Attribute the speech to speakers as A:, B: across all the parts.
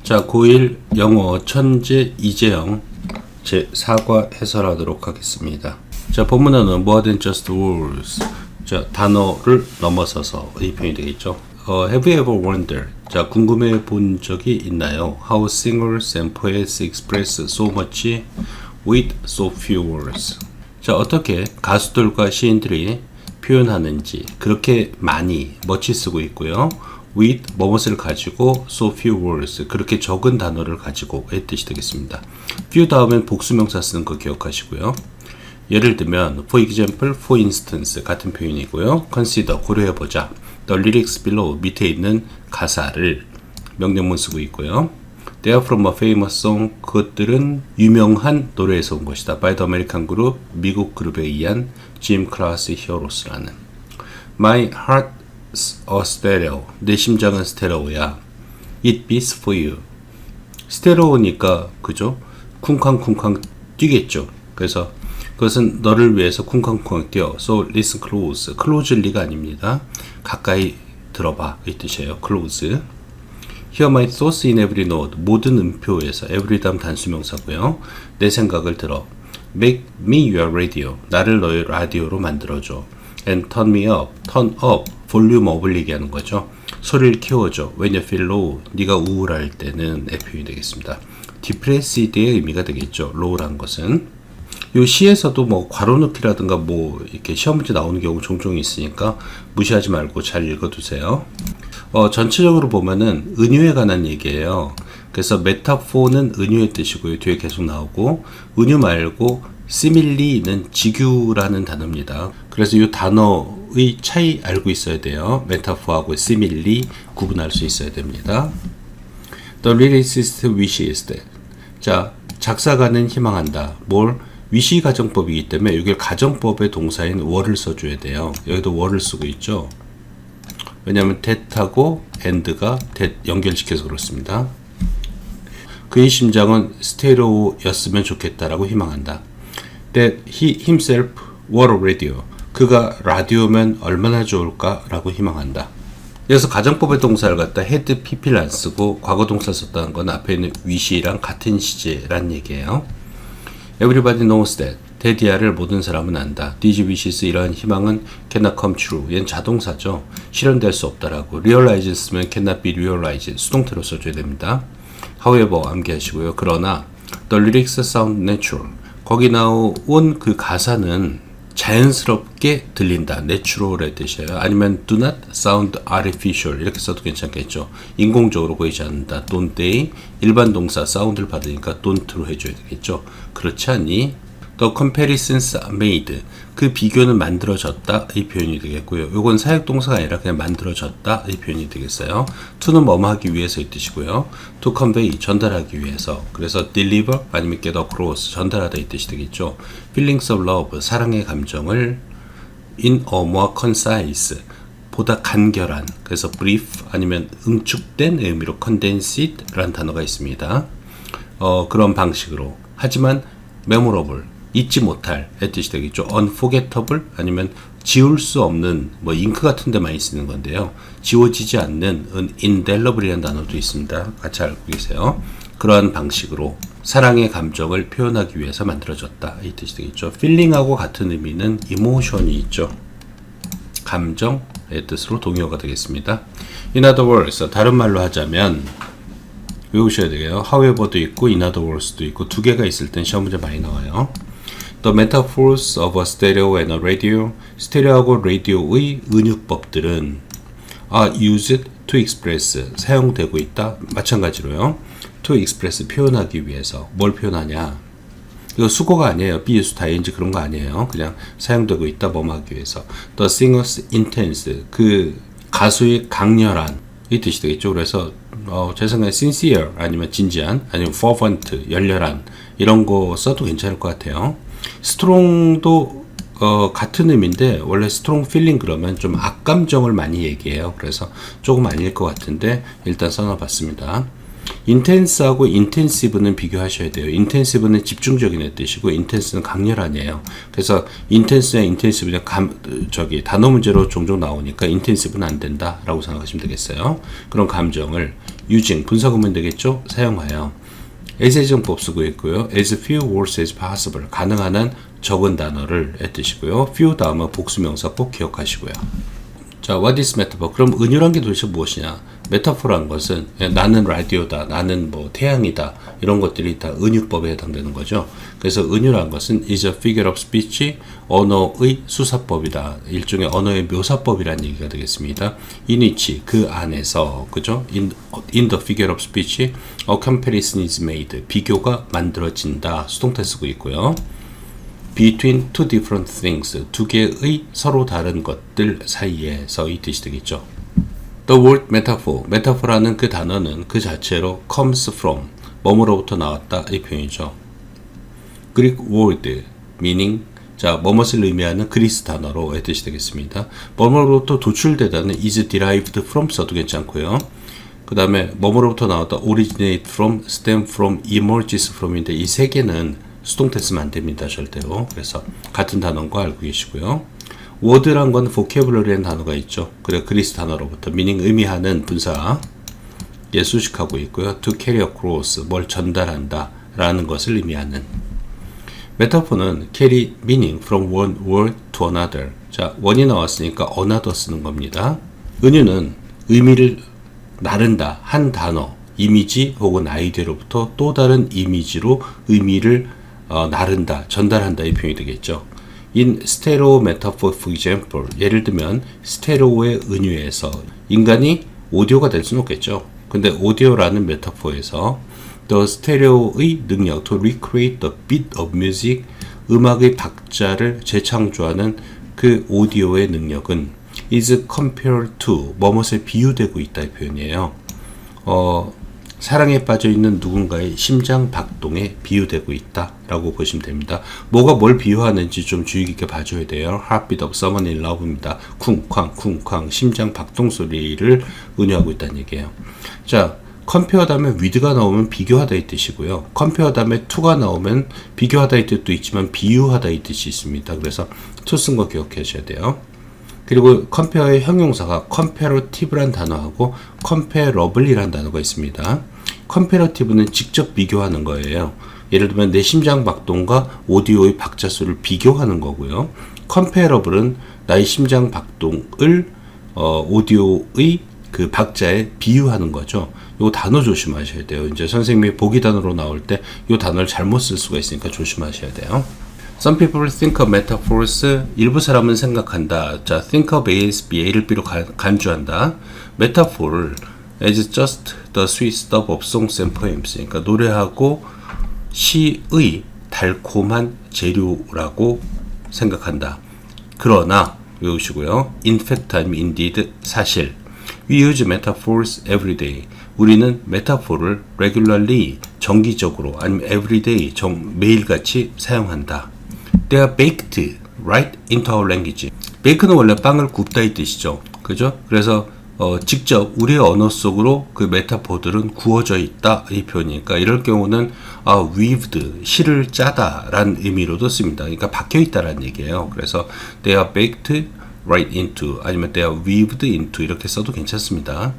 A: 자, 고1 영어 천재 이재영 제 4과 해설하도록 하겠습니다. 자, 본문어는 more than just words. 자, 단어를 넘어서서 이 표현이 되겠죠. Have you ever wondered? 자, 궁금해 본 적이 있나요? How singers and poets express so much with so few words. 자, 어떻게 가수들과 시인들이 표현하는지 그렇게 많이 멋지 쓰고 있고요. with 뭐뭇을 가지고 so few words 그렇게 적은 단어를 가지고의 뜻이 되겠습니다. few 다음엔 복수명사 쓰는 거 기억하시고요. 예를 들면 for example, for instance 같은 표현이고요. consider 고려해보자. the lyrics below 밑에 있는 가사를 명령문 쓰고 있고요. They are from a famous song. 그것들은 유명한 노래에서 온 것이다. by the American group 미국 그룹에 의한 Gym Class Heroes라는 My heart a stereo. 내 심장은 스테레오야. It beats for you. 스테레오니까 그죠? 쿵쾅쿵쾅 뛰겠죠. 그래서 그것은 너를 위해서 쿵쾅쿵쾅 뛰어. So listen close. close일 리가 아닙니다. 가까이 들어봐 이 뜻이에요. close. Hear my thoughts in every note. 모든 음표에서 every 다음 단수명사고요. 내 생각을 들어. Make me your radio. 나를 너의 라디오로 만들어줘. And turn me up. turn up. 볼륨 업을 얘기하는 거죠. 소리를 키워줘. When you feel low. 네가 우울할 때는 의 표현이 되겠습니다. depressed의 의미가 되겠죠. low란 것은. 요 시에서도 뭐 괄호 넣기라든가 뭐 이렇게 시험 문제 나오는 경우 종종 있으니까 무시하지 말고 잘 읽어두세요. 전체적으로 보면은 은유에 관한 얘기예요. 그래서 메타포는 은유의 뜻이고요. 뒤에 계속 나오고 은유 말고 시밀리는 직유라는 단어입니다. 그래서 이 단어의 차이 알고 있어야 돼요. 메타포하고 시밀리 구분할 수 있어야 됩니다. The lyricist wishes that. 자, 작사가는 희망한다. 뭘? 위시 가정법이기 때문에 여기 가정법의 동사인 were를 써줘야 돼요. 여기도 were를 쓰고 있죠. 왜냐하면 that하고 and가 that 연결시켜서 그렇습니다. 그의 심장은 스테레오였으면 좋겠다라고 희망한다. That he himself were a radio. 그가 라디오면 얼마나 좋을까라고 희망한다. 그래서 가정법의 동사를 갖다 had, pp를 안 쓰고 과거 동사 썼다는 건 앞에 있는 wish랑 같은 시제란 얘기예요. Everybody knows that. 데디아를 모든 사람은 안다. These wishes 이러한 희망은 cannot come true. 얘는 자동사죠. 실현될 수 없다라고. Realize 쓰면 cannot be realized. 수동태로 써줘야 됩니다. However 암기하시고요. 그러나 the lyrics sound natural. 거기 나온 그 가사는 자연스럽게 들린다. natural의 뜻이에요. 아니면 do not sound artificial 이렇게 써도 괜찮겠죠. 인공적으로 보이지 않는다. don't they 일반 동사 sound를 받으니까 don't로 해줘야 되겠죠. 그렇지 않니? The comparisons made 그 비교는 만들어졌다 이 표현이 되겠고요. 이건 사역동사가 아니라 그냥 만들어졌다 이 표현이 되겠어요. to는 뭐뭐 하기 위해서의 뜻이고요. to convey 전달하기 위해서. 그래서 deliver 아니면 get across 전달하다 이 뜻이 되겠죠. feelings of love 사랑의 감정을 in a more concise 보다 간결한. 그래서 brief 아니면 응축된 의미로 condensed 라는 단어가 있습니다. 그런 방식으로. 하지만 memorable 잊지 못할 의 뜻이 되겠죠. unforgettable 아니면 지울 수 없는 뭐 잉크 같은 데 많이 쓰는 건데요. 지워지지 않는 indelible이라는 단어도 있습니다. 같이 알고 계세요. 그러한 방식으로 사랑의 감정을 표현하기 위해서 만들어졌다 이 뜻이 되겠죠. feeling하고 같은 의미는 emotion이 있죠. 감정의 뜻으로 동의어가 되겠습니다. In other words 다른 말로 하자면 외우셔야 되게요. however도 있고 in other words도 있고 두 개가 있을 땐 시험 문제 많이 나와요. The metaphors of a stereo and a radio. 스테레오하고 라디오의 은유법들은 are used to express. 사용되고 있다. 마찬가지로요. to express 표현하기 위해서. 뭘 표현하냐? 이거 수거가 아니에요. 비유수 다인지 그런 거 아니에요. 그냥 사용되고 있다. 뭐뭐 하기 위해서. The singer's intense. 그 가수의 강렬한 이 뜻이 되겠죠. 그래서 제 생각에 sincere 아니면 진지한 아니면 fervent 열렬한 이런 거 써도 괜찮을 것 같아요. strong도 같은 의미인데 원래 strong feeling 그러면 좀 악감정을 많이 얘기해요. 그래서 조금 아닐 것 같은데 일단 써놔봤습니다. intense하고 intensive는 비교하셔야 돼요. intensive는 집중적인 뜻이고 intense는 강렬한이에요. 그래서 intense나 intensive는 단어 문제로 종종 나오니까 intensive는 안 된다라고 생각하시면 되겠어요. 그런 감정을 using 분사구문 되겠죠? 사용하여 as 정법 쓰고 있고요. as few words as possible 가능한 한 적은 단어를 뜻이고요. few 다음은 복수명사 꼭 기억하시고요. 자, what is metaphor? 그럼 은유란 게 도대체 무엇이냐? 메타포라는 것은 나는 라디오다, 나는 뭐 태양이다 이런 것들이 다 은유법에 해당되는 거죠. 그래서 은유란 것은 is a figure of speech, 언어의 수사법이다. 일종의 언어의 묘사법이라는 얘기가 되겠습니다. in which 그 안에서 그죠? in the figure of speech, a comparison is made. 비교가 만들어진다. 수동태 쓰고 있고요. between two different things 두 개의 서로 다른 것들 사이에서 이 뜻이 되겠죠. The word metaphor, metaphor라는 그 단어는 그 자체로 comes from, 뭐뭐로부터 나왔다 이 표현이죠. Greek word, meaning, 자, 뭐뭇을 의미하는 그리스 단어로의 뜻이 되겠습니다. 뭐뭐로부터 도출되다는 is derived from 써도 괜찮고요. 그 다음에 뭐뭐로부터 나왔다 originate from, stem from, emerges from인데 이 세 개는 수동태 쓰면 안 됩니다. 절대로. 그래서 같은 단어인 거 알고 계시고요. word란 건 vocabulary라는 단어가 있죠. 그래 그리스 단어로부터 meaning 의미하는 분사 예 수식하고 있고요. to carry across 뭘 전달한다 라는 것을 의미하는 메타포는 carry meaning from one word to another. 자, 원이 나왔으니까 another 쓰는 겁니다. 은유는 의미를 나른다 한 단어 이미지 혹은 아이디어로부터 또 다른 이미지로 의미를 나른다, 전달한다 이 표현이 되겠죠. In stereo metaphor, for example, 예를 들면 스테레오의 은유에서 인간이 오디오가 될 수는 없겠죠. 근데 오디오라는 메타포에서 the stereo의 능력 to recreate the beat of music, 음악의 박자를 재창조하는 그 오디오의 능력은 is compared to, 뭐뭇에 비유되고 있다 이 표현이에요. 사랑에 빠져있는 누군가의 심장 박동에 비유되고 있다라고 보시면 됩니다. 뭐가 뭘 비유하는지 좀 주의 깊게 봐줘야 돼요. Heartbeat of someone in love입니다. 쿵쾅 쿵쾅 심장 박동 소리를 은유하고 있다는 얘기예요. 자, compare 다음에 with가 나오면 비교하다 이 뜻이고요. compare 다음에 to가 나오면 비교하다 이 뜻도 있지만 비유하다 이 뜻이 있습니다. 그래서 to 쓴 거 기억하셔야 돼요. 그리고 compare의 형용사가 comparative란 단어하고 comparable이란 단어가 있습니다. comparative는 직접 비교하는 거예요. 예를 들면 내 심장 박동과 오디오의 박자 수를 비교하는 거고요. comparable은 나의 심장 박동을 오디오의 그 박자에 비유하는 거죠. 요 단어 조심하셔야 돼요. 이제 선생님이 보기 단어로 나올 때 요 단어를 잘못 쓸 수가 있으니까 조심하셔야 돼요. Some people think of metaphors. 일부 사람은 생각한다. 자, think of A as B, A를 B로 간주한다. metaphor as just the sweet stuff of songs and poems. 그러니까 노래하고 시의 달콤한 재료라고 생각한다. 그러나 외우시고요. In fact, 아니면 indeed, 사실. We use metaphors every day. 우리는 메타포를 regularly, 정기적으로, 아니면 everyday, 매일같이 사용한다. They are baked right into our language. bake는 원래 빵을 굽다 이 뜻이죠. 그죠? 그래서 직접 우리의 언어 속으로 그 메타포들은 구워져 있다 이 표현이니까 이럴 경우는 weaved, 실을 짜다 라는 의미로도 씁니다. 그러니까 박혀 있다라는 얘기예요. 그래서 they are baked right into 아니면 they are weaved into 이렇게 써도 괜찮습니다.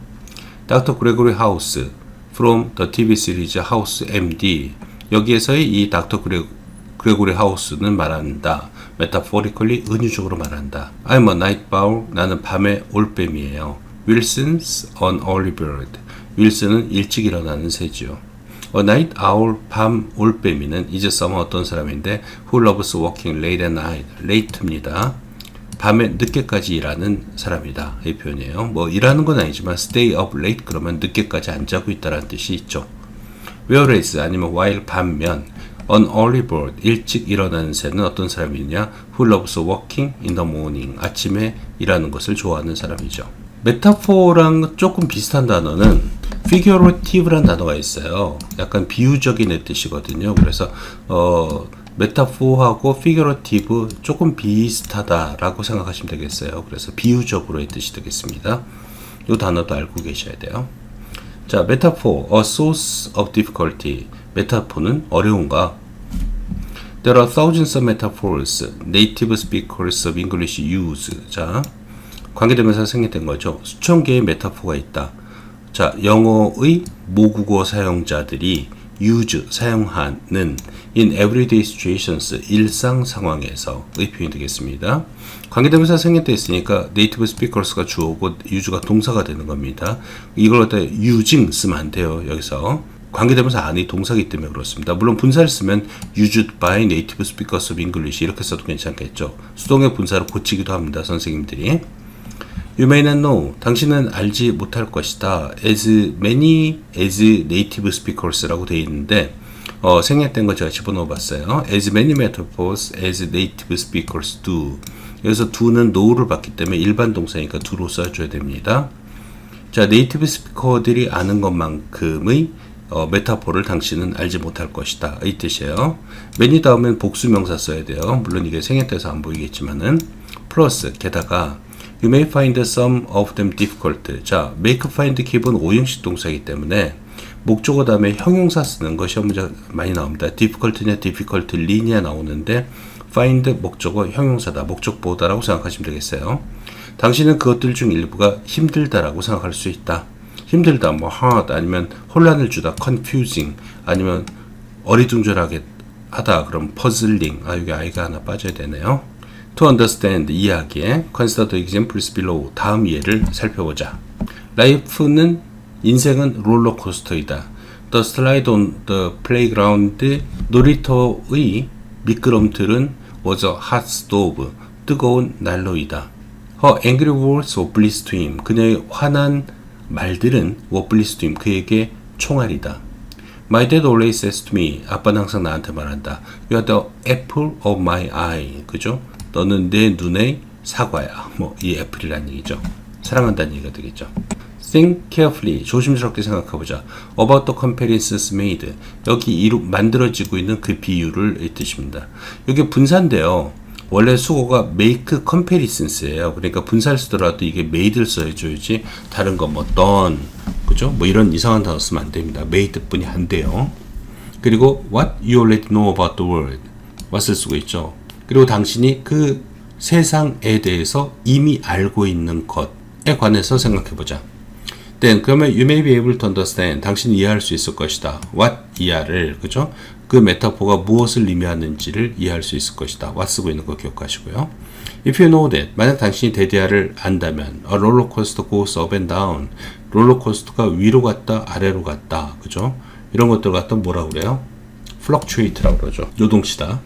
A: Dr. Gregory House from the TV series House MD 여기에서의 이 Dr. Gregory House는 말한다. metaphorically 은유적으로 말한다. I'm a night owl. 나는 밤의 올빼미예요. Wilson's an early bird. 윌슨은 일찍 일어나는 새지요. A night owl, 밤 올빼미는 is someone 어떤 사람인데 who loves working late at night. late입니다. 밤에 늦게까지 일하는 사람이다. 이 표현이에요. 뭐 일하는 건 아니지만 stay up late 그러면 늦게까지 안 자고 있다라는 뜻이 있죠. Whereas 아니면 while 반면 An early bird, 일찍 일어나는 새는 어떤 사람이냐? Who loves working in the morning, 아침에 일하는 것을 좋아하는 사람이죠. 메타포랑 조금 비슷한 단어는 figurative란 단어가 있어요. 약간 비유적인 뜻이거든요. 그래서 메타포하고 figurative 조금 비슷하다라고 생각하시면 되겠어요. 그래서 비유적으로의 뜻이 되겠습니다. 이 단어도 알고 계셔야 돼요. 자, metaphor, a source of difficulty. 메타포는 어려운가? There are thousands of metaphors native speakers of English use. 자, 관계대명사 생략된 거죠. 수천 개의 메타포가 있다. 자, 영어의 모국어 사용자들이 use, 사용하는 in everyday situations, 일상 상황에서의 표현이 되겠습니다. 관계대명사 생략되어 있으니까 native speakers가 주어고 use가 동사가 되는 겁니다. 이걸 갖다 using 쓰면 안 돼요. 여기서 관계대명사 안이 동사이기 때문에 그렇습니다. 물론 분사를 쓰면 used by native speakers of English 이렇게 써도 괜찮겠죠. 수동의 분사를 고치기도 합니다. 선생님들이. You may not know. 당신은 알지 못할 것이다. As many as native speakers라고 되어 있는데 생략된 거 제가 집어넣어 봤어요. As many metaphors as native speakers do. 여기서 do는 no를 받기 때문에 일반 동사니까 do로 써줘야 됩니다. 자, 네이티브 스피커들이 아는 것만큼의 메타포를 당신은 알지 못할 것이다. 이 뜻이에요. many 다음엔 복수명사 써야 돼요. 물론 이게 생략돼서 안 보이겠지만은 플러스 게다가 You may find some of them difficult. 자, make, find, keep은 5형식 동사이기 때문에 목적어 다음에 형용사 쓰는 거 시험 문제 많이 나옵니다. difficult냐, difficultly냐 나오는데 find 목적어 형용사다. 목적보다라고 생각하시면 되겠어요. 당신은 그것들 중 일부가 힘들다라고 생각할 수 있다. 힘들다, 뭐 hard 아니면 혼란을 주다, confusing 아니면 어리둥절하게 하다, 그럼 puzzling. 아, 여기 아이가 하나 빠져야 되네요. To understand, 이해하기에 consider the examples below. 다음 예를 살펴보자. Life는 인생은 롤러코스터이다. The slide on the playground, 놀이터의 미끄럼틀은 was a hot stove, 뜨거운 난로이다. Her angry words were bliss to him. 그녀의 화난 말들은 were bliss to him, 그에게 총알이다. My dad always says to me, 아빠는 항상 나한테 말한다. You are the apple of my eye. 그죠? 너는 내 눈의 사과야. 뭐 이 애플이라는 얘기죠. 사랑한다는 얘기가 되겠죠. Think carefully. 조심스럽게 생각해보자. About the comparisons made. 여기 만들어지고 있는 그 비유를 이 뜻입니다. 여기 분사인데요. 원래 수거가 make comparisons예요. 그러니까 분사를 쓰더라도 이게 made를 써야지 다른 거 뭐 done, 그죠? 뭐 이런 이상한 단어 쓰면 안 됩니다. made 뿐이 안 돼요. 그리고 what you already know about the world. what을 쓰고 있죠. 그리고 당신이 그 세상에 대해서 이미 알고 있는 것에 관해서 생각해보자. Then, 그러면 you may be able to understand. 당신이 이해할 수 있을 것이다. What 이하를, 그죠? 그 메타포가 무엇을 의미하는지를 이해할 수 있을 것이다. What 쓰고 있는 거 기억하시고요. If you know that, 만약 당신이 대대하를 안다면, a roller coaster goes up and down. 롤러코스터가 위로 갔다, 아래로 갔다, 그죠? 이런 것들 갖다 뭐라고 그래요? fluctuate라고 그러죠. 요동치다.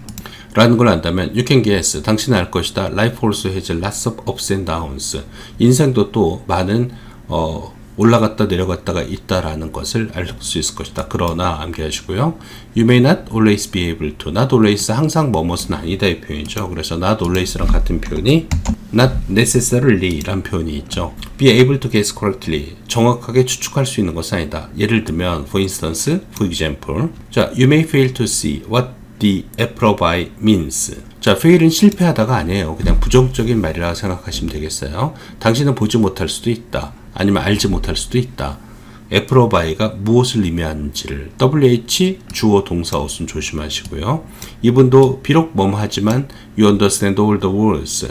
A: 라는 걸 안다면 you can guess. 당신은 알 것이다. Life also has lots of ups and downs. 인생도 또 많은 올라갔다 내려갔다가 있다라는 것을 알 수 있을 것이다. 그러나 암기하시고요. You may not always be able to. Not always 항상 뭐뭇은 아니다 이 표현이죠. 그래서 not always랑 같은 표현이 not necessarily 란 표현이 있죠. Be able to guess correctly. 정확하게 추측할 수 있는 것은 아니다. 예를 들면 for instance, for example. 자, you may fail to see what the apple pie means. 자, fail은 실패하다가 아니에요. 그냥 부정적인 말이라고 생각하시면 되겠어요. 당신은 보지 못할 수도 있다. 아니면 알지 못할 수도 있다. apple pie가 무엇을 의미하는지를 WH 주어 동사 어순 조심하시고요. 이분도 비록 뭐뭐하지만 you understand all the words.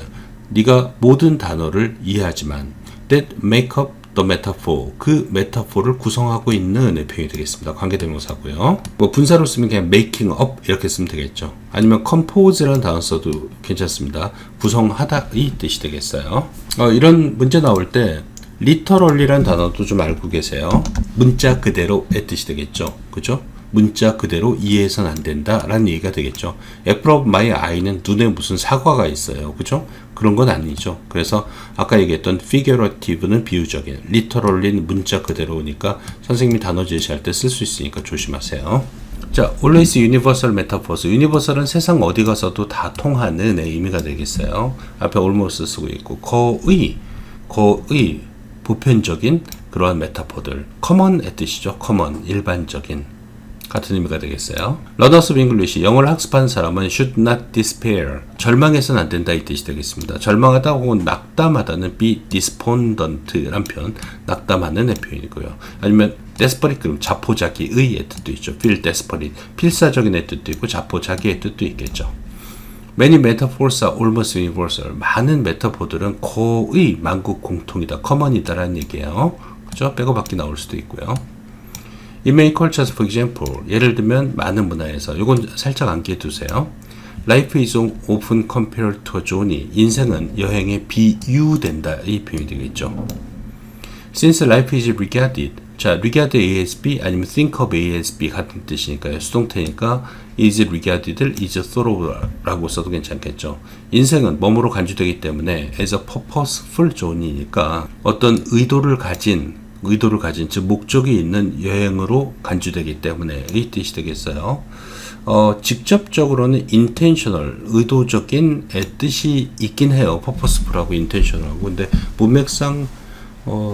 A: 네가 모든 단어를 이해하지만 that make up the metaphor. 그 메타포를 구성하고 있는 표현이 되겠습니다. 관계대명사고요. 뭐 분사로 쓰면 그냥 making up 이렇게 쓰면 되겠죠. 아니면 compose라는 단어 써도 괜찮습니다. 구성하다 이 뜻이 되겠어요. 이런 문제 나올 때 literally라는 단어도 좀 알고 계세요. 문자 그대로의 뜻이 되겠죠. 그죠? 문자 그대로 이해해서는 안 된다 라는 얘기가 되겠죠. apple of my eye는 눈에 무슨 사과가 있어요. 그죠? 그런 건 아니죠. 그래서 아까 얘기했던 figurative는 비유적인, literally는 문자 그대로니까 선생님이 단어 제시할 때 쓸 수 있으니까 조심하세요. 자, always universal metaphors. universal은 세상 어디 가서도 다 통하는 의미가 되겠어요. 앞에 almost 쓰고 있고 거의 보편적인 그러한 메타포들, common의 뜻이죠. common, 일반적인 같은 의미가 되겠어요. Learners of English, 영어를 학습하는 사람은 should not despair. 절망해서는 안 된다 이 뜻이 되겠습니다. 절망하다 혹은 낙담하다는 be despondent란 표현, 낙담하는 표현이고요. 아니면 desperate 그럼 자포자기의의 뜻도 있죠. feel desperate 필사적인의 뜻도 있고 자포자기의 뜻도 있겠죠. Many metaphors are almost universal. 많은 메타포들은 거의 만국 공통이다, 커먼이다라는 얘기예요. 그죠? 빼고박기 나올 수도 있고요. In many cultures, for example, 예를 들면 많은 문화에서 이건 살짝 암기해 두세요. Life is often compared to a journey. 인생은 여행에 비유된다, 이 표현이 되겠죠. Since life is regarded, 자, regard ASB 아니면 think of ASB 같은 뜻이니까요. 수동태니까 is regarded를 is thorough라고 써도 괜찮겠죠. 인생은 몸으로 간주되기 때문에 as a purposeful journey니까 어떤 의도를 가진 즉 목적이 있는 여행으로 간주되기 때문에 이 뜻이 되겠어요. 직접적으로는 intentional, 의도적인 뜻이 있긴 해요. purposeful하고 intentional하고. 근데 문맥상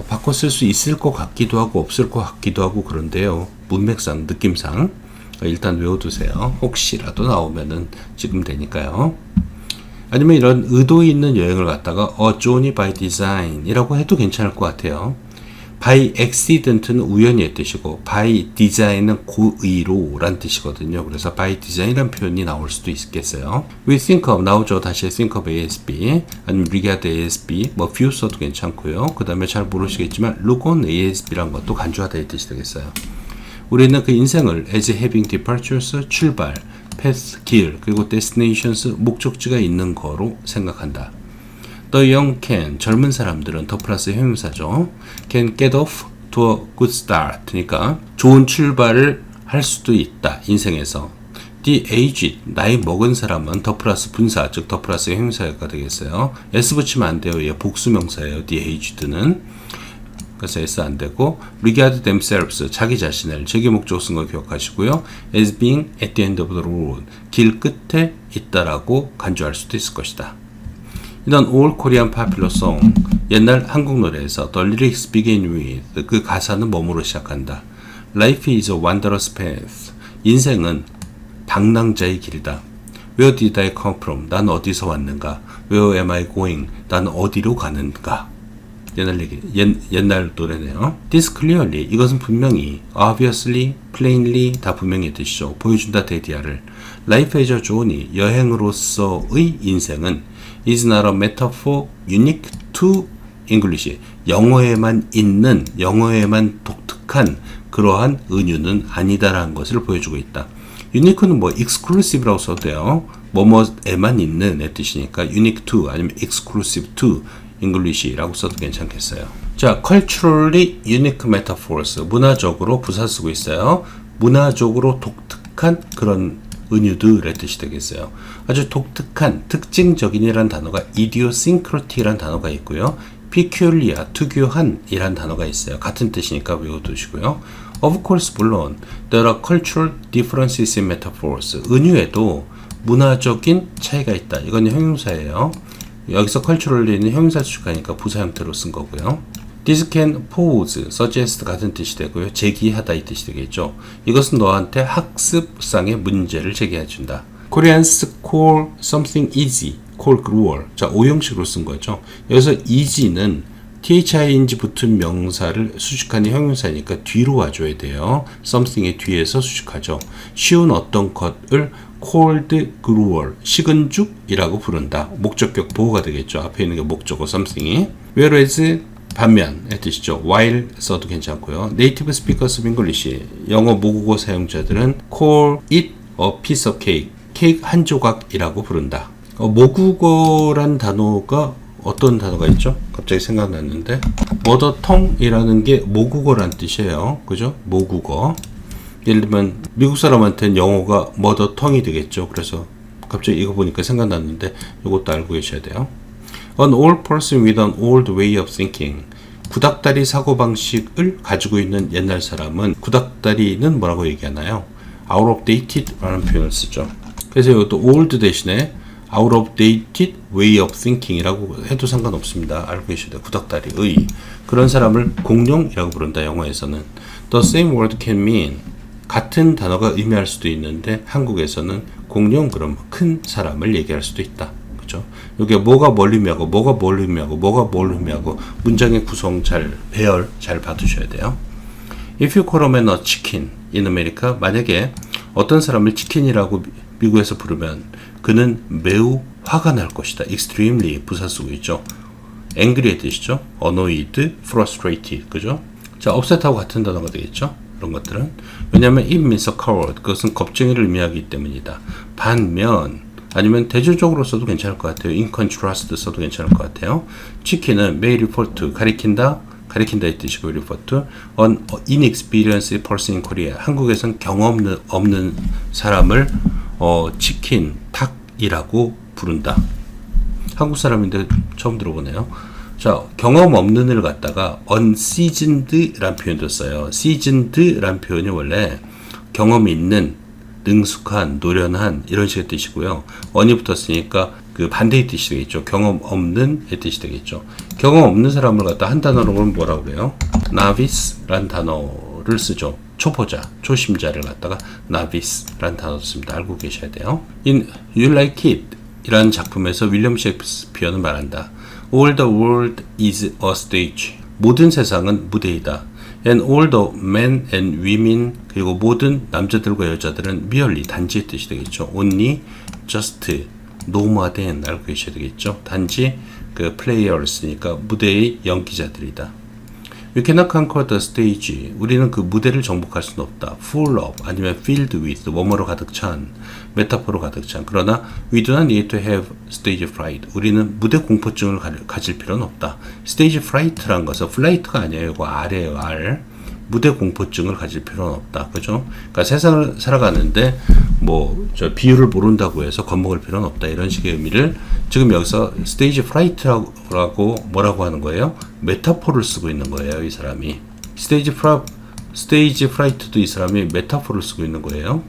A: 바꿔 쓸 수 있을 것 같기도 하고 없을 것 같기도 하고 그런데요. 문맥상, 느낌상 일단 외워두세요. 혹시라도 나오면은 지금 되니까요. 아니면 이런 의도 있는 여행을 갔다가 a journey by design 이라고 해도 괜찮을 것 같아요. by accident는 우연히의 뜻이고 by design은 고의로 란 뜻이거든요. 그래서 by design이란 표현이 나올 수도 있겠어요. we think of 나오죠. 다시 think of ASB 아니면 regard ASB 뭐 view 써도 괜찮고요. 그 다음에 잘 모르시겠지만 look on ASB란 것도 간주하다 이 뜻이 되겠어요. 우리는 그 인생을 as having departures 출발, path 길, 그리고 destinations 목적지가 있는 거로 생각한다. The young can, 젊은 사람들은 더 플러스 형용사죠. can get off to a good start. 그러니까 좋은 출발을 할 수도 있다. 인생에서. The aged, 나이 먹은 사람은 더 플러스 분사, 즉 더 플러스 형용사가 되겠어요. S 붙이면 안 돼요. 얘 복수명사예요. The aged는. 그래서 S 안 되고 regard themselves, 자기 자신을 제기 목적 쓴 거 기억하시고요. as being at the end of the road, 길 끝에 있다라고 간주할 수도 있을 것이다. 이런 All Korean Popular Song, 옛날 한국 노래에서 The lyrics begin with, 그 가사는 뭐뭐로 시작한다. Life is a wondrous path, 인생은 방랑자의 길이다. Where did I come from, 난 어디서 왔는가. Where am I going, 난 어디로 가는가. 옛날 노래네요. This clearly, 이것은 분명히, obviously, plainly 다 분명히 뜻이죠. 보여준다 대디아를. Life as a journey, 여행으로서의 인생은 is not a metaphor unique to English. 영어에만 있는, 영어에만 독특한 그러한 은유는 아니다라는 것을 보여주고 있다. unique는 뭐 exclusive라고 써도 돼요. 뭐뭐에만 있는 의 뜻이니까 unique to 아니면 exclusive to English라고 써도 괜찮겠어요. 자, culturally unique metaphors, 문화적으로 부사 쓰고 있어요. 문화적으로 독특한 그런 은유들의 뜻이 되겠어요. 아주 독특한, 특징적인이란 단어가 idiosyncratic이란 단어가 있고요. peculiar, 특유한이란 단어가 있어요. 같은 뜻이니까 외워두시고요. Of course, 물론 there are cultural differences in metaphors. 은유에도 문화적인 차이가 있다. 이건 형용사예요. 여기서 culturally는 형용사 수식하니까 부사 형태로 쓴 거고요. This can pose, suggest 같은 뜻이 되고요. 제기하다 이 뜻이 되겠죠. 이것은 너한테 학습상의 문제를 제기해준다. Koreans call something easy, call cruel. 자, 오형식으로 쓴 거죠. 여기서 easy는 thing 붙은 명사를 수식하는 형용사니까 뒤로 와줘야 돼요. something의 뒤에서 수식하죠. 쉬운 어떤 것을 called cruel, 식은죽이라고 부른다. 목적격 보호가 되겠죠. 앞에 있는 게 목적어 something이. Whereas 반면의 뜻이죠. while 써도 괜찮고요. Native speakers of English, 영어 모국어 사용자들은 call it a piece of cake, 케이크 한 조각이라고 부른다. 모국어란 단어가 어떤 단어가 있죠? 갑자기 생각났는데 mother tongue이라는 게 모국어란 뜻이에요. 그죠? 모국어. 예를 들면 미국 사람한테는 영어가 mother tongue이 되겠죠. 그래서 갑자기 이거 보니까 생각났는데 이것도 알고 계셔야 돼요. An old person with an old way of thinking. 구닥다리 사고방식을 가지고 있는 옛날 사람은, 구닥다리는 뭐라고 얘기하나요? out of dated 라는 표현을 쓰죠. 그래서 이것도 old 대신에 out of dated way of thinking 이라고 해도 상관없습니다. 알고 계셔야 돼요. 구닥다리의. 그런 사람을 공룡이라고 부른다. 영어에서는. The same word can mean, 같은 단어가 의미할 수도 있는데 한국에서는 공룡, 그럼 큰 사람을 얘기할 수도 있다. 이게 뭐가 뭘 의미하고 뭐가 뭘 의미하고 뭐가 뭘 의미하고 문장의 구성 잘, 배열 잘 봐두셔야 돼요. If you call a man a chicken in America, 만약에 어떤 사람을 치킨이라고 미국에서 부르면 그는 매우 화가 날 것이다. extremely 부사 쓰고 있죠. angry의 뜻이죠. annoyed, frustrated, 그죠? 자, upset하고 같은 단어가 되겠죠. 그런 것들은 왜냐하면 it means a coward, 그것은 겁쟁이를 의미하기 때문이다. 반면 아니면 대조적으로 써도 괜찮을 것 같아요. in contrast 써도 괜찮을 것 같아요. 치킨은 may refer to 가리킨다의 뜻이고 refer to an inexperienced person in Korea. 한국에선 경험 없는 사람을 치킨, 닭이라고 부른다. 한국 사람인데 처음 들어보네요. 자, 경험 없는을 갖다가 unseasoned라는 표현도 써요. seasoned라는 표현이 원래 경험이 있는, 능숙한, 노련한 이런 식의 뜻이고요. on이 붙었으니까 그 반대의 뜻이 되겠죠. 경험 없는의 뜻이 되겠죠. 경험 없는 사람을 갖다 한 단어로 보면 뭐라고 그래요? novice라는 단어를 쓰죠. 초보자, 초심자를 갖다가 novice라는 단어를 씁니다. 알고 계셔야 돼요. In You Like It 이라는 작품에서 윌리엄 셰익스피어는 말한다. All the world is a stage. 모든 세상은 무대이다. And all the men and women, 그리고 모든 남자들과 여자들은 merely 단지의 뜻이 되겠죠. Only, just, no more than 알고 계셔야 되겠죠. 단지 그 players니까 무대의 연기자들이다. We cannot conquer the stage. 우리는 그 무대를 정복할 수는 없다. Full of 아니면 filled with 뭐뭐로 가득 찬, 메타포로 가득 찬. 그러나 we do not need to have stage fright. 우리는 무대 공포증을 가질 필요는 없다. stage fright라는 것은 flight가 아니에요. 이거 R이에요. R. 무대 공포증을 가질 필요는 없다. 그죠? 그러니까 세상을 살아가는데 저 비율을 모른다고 해서 겁먹을 필요는 없다. 이런 식의 의미를 지금 여기서 스테이지 프라이트라고 뭐라고 하는 거예요? 메타포를 쓰고 있는 거예요. 이 사람이. 스테이지 프라이트도 이 사람이 메타포를 쓰고 있는 거예요.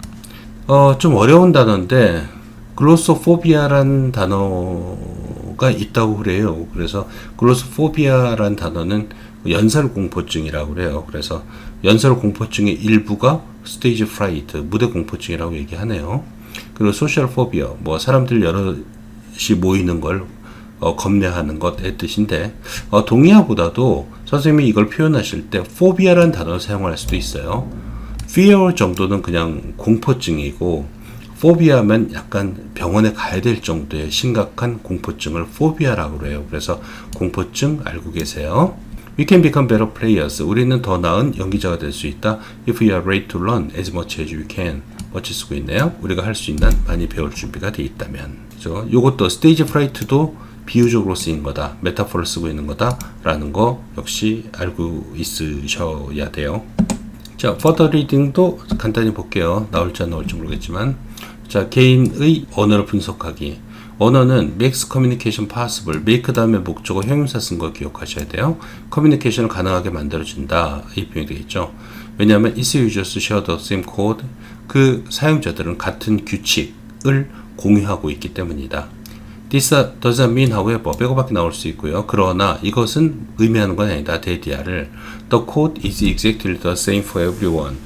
A: 좀 어려운 단어인데 글로소포비아라는 단어가 있다고 그래요. 그래서 글로소포비아라는 단어는 연설 공포증이라고 그래요. 그래서 연설 공포증의 일부가 스테이지 프라이트, 무대 공포증이라고 얘기하네요. 그리고 소셜 포비아, 사람들 여럿이 모이는 걸 겁내하는 것의 뜻인데, 동의어보다도 선생님이 이걸 표현하실 때 포비아라는 단어를 사용할 수도 있어요. fear 정도는 그냥 공포증이고, 포비아면 약간 병원에 가야 될 정도의 심각한 공포증을 포비아라고 그래요. 그래서 공포증 알고 계세요. We can become better players. 우리는 더 나은 연기자가 될 수 있다. If you are ready to learn as much as you can. 어찌 쓰고 있네요. 우리가 할 수 있는 많이 배울 준비가 돼 있다면. 그죠? 요것도 스테이지 프라이트도 비유적으로 쓰인 거다. 메타포를 쓰고 있는 거다라는 거 역시 알고 있으셔야 돼요. 자, further reading도 간단히 볼게요. 나올지 안 나올지 모르겠지만. 자, 개인의 언어를 분석하기. 언어는 makes communication possible. make 다음에 목적어 형용사 쓴 거 기억하셔야 돼요. 커뮤니케이션을 가능하게 만들어준다. 이 표현이 되겠죠. 왜냐하면 its users share the same code. 그 사용자들은 같은 규칙을 공유하고 있기 때문이다. This doesn't mean, however, 빼고밖에 나올 수 있고요. 그러나 이것은 의미하는 건 아니다. 대디아를 The code is exactly the same for everyone.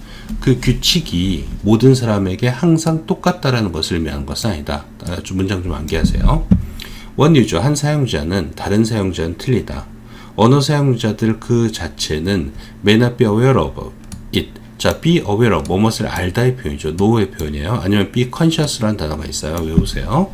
A: 그 규칙이 모든 사람에게 항상 똑같다라는 것을 의미하는 것은 아니다. 문장 좀 암기하세요. One user, 한 사용자는 다른 사용자는 틀리다. 언어 사용자들 그 자체는 may not be aware of it. 자, be aware of, 뭐뭇을 알다의 표현이죠. know의 표현이에요. 아니면 be conscious라는 단어가 있어요. 외우세요.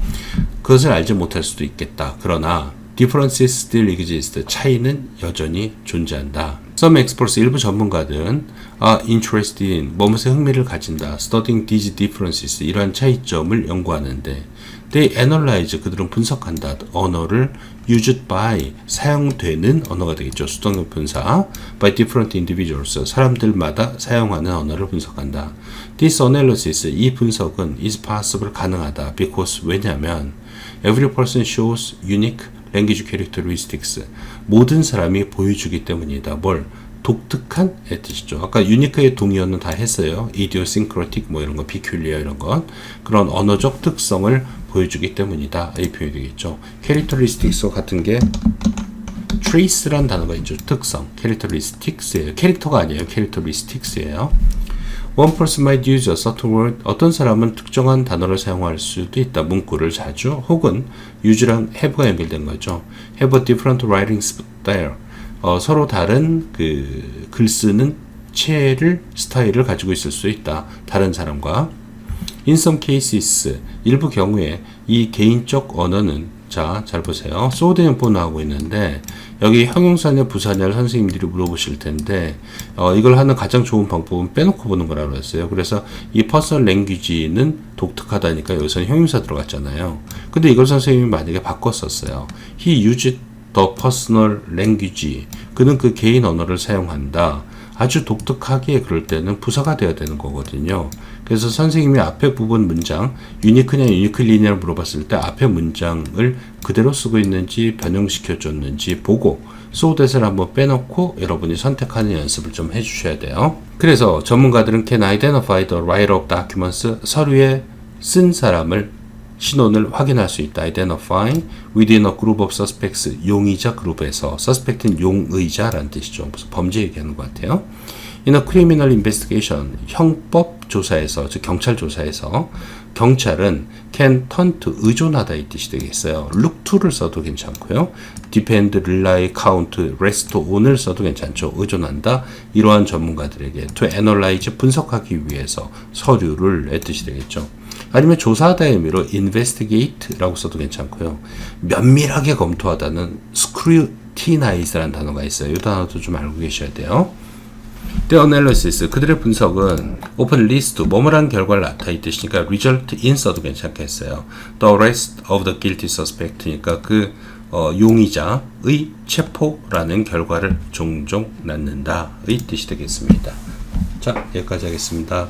A: 그것을 알지 못할 수도 있겠다. 그러나 differences still exist. 차이는 여전히 존재한다. Some experts, 일부 전문가들은 are interested in, 뭐뭇에 흥미를 가진다. Studying these differences, 이러한 차이점을 연구하는데 they analyze, 그들은 분석한다. 언어를 used by, 사용되는 언어가 되겠죠. 수동적 분사. by different individuals, 사람들마다 사용하는 언어를 분석한다. This analysis, 이 분석은 is possible, 가능하다. Because, 왜냐하면 every person shows unique language characteristics. 모든 사람이 보여주기 때문이다. 뭘? 독특한 의 뜻이죠. 아까 유니크의 동의어는 다 했어요. idiosyncratic 이런 거, peculiar 이런 것. 그런 언어적 특성을 보여주기 때문이다. 이 표현이 되겠죠. characteristics와 같은 게 trace란 단어가 있죠. 특성. characteristics예요. 캐릭터가 아니에요. characteristics예요. One person might use a certain word. 어떤 사람은 특정한 단어를 사용할 수도 있다. 문구를 자주. 혹은 use랑 have가 연결된 거죠. have a different writing style. 서로 다른 그 글 쓰는 스타일을 가지고 있을 수 있다. 다른 사람과. In some cases, 일부 경우에 이 개인적 언어는, 자, 잘 보세요. so 대는 나오고 있는데 여기 형용사냐 부사냐를 선생님들이 물어보실 텐데 이걸 하는 가장 좋은 방법은 빼놓고 보는 거라고 했어요. 그래서 이 personal language는 독특하다니까 여기서는 형용사 들어갔잖아요. 근데 이걸 선생님이 만약에 바꿨었어요. He used the personal language. 그는 그 개인 언어를 사용한다. 아주 독특하게 그럴 때는 부사가 되어야 되는 거거든요. 그래서 선생님이 앞에 부분 문장 유니크냐 유니클리냐를 물어봤을 때 앞에 문장을 그대로 쓰고 있는지 변형시켜 줬는지 보고 so that을 한번 빼놓고 여러분이 선택하는 연습을 좀 해주셔야 돼요. 그래서 전문가들은 can identify the writer of documents, 서류에 쓴 사람을 신원을 확인할 수 있다. identify within a group of suspects, 용의자 그룹에서. suspect는 용의자라는 뜻이죠. 무슨 범죄 얘기하는 것 같아요. in a criminal investigation, 형법 조사에서, 즉 경찰 조사에서 경찰은 can turn to, 의존하다 이 뜻이 되겠어요. look to를 써도 괜찮고요. depend, rely, count, rest on을 써도 괜찮죠. 의존한다. 이러한 전문가들에게 to analyze, 분석하기 위해서 서류를 의 뜻이 되겠죠. 아니면 조사하다의 의미로 investigate라고 써도 괜찮고요. 면밀하게 검토하다는 scrutinize라는 단어가 있어요. 이 단어도 좀 알고 계셔야 돼요. The analysis, 그들의 분석은 open list, 뭐뭐라는 결과를 나타 이 뜻이니까 result in 써도 괜찮겠어요. The arrest of the guilty suspect니까 그 용의자의 체포라는 결과를 종종 낳는다 의 뜻이 되겠습니다. 자, 여기까지 하겠습니다.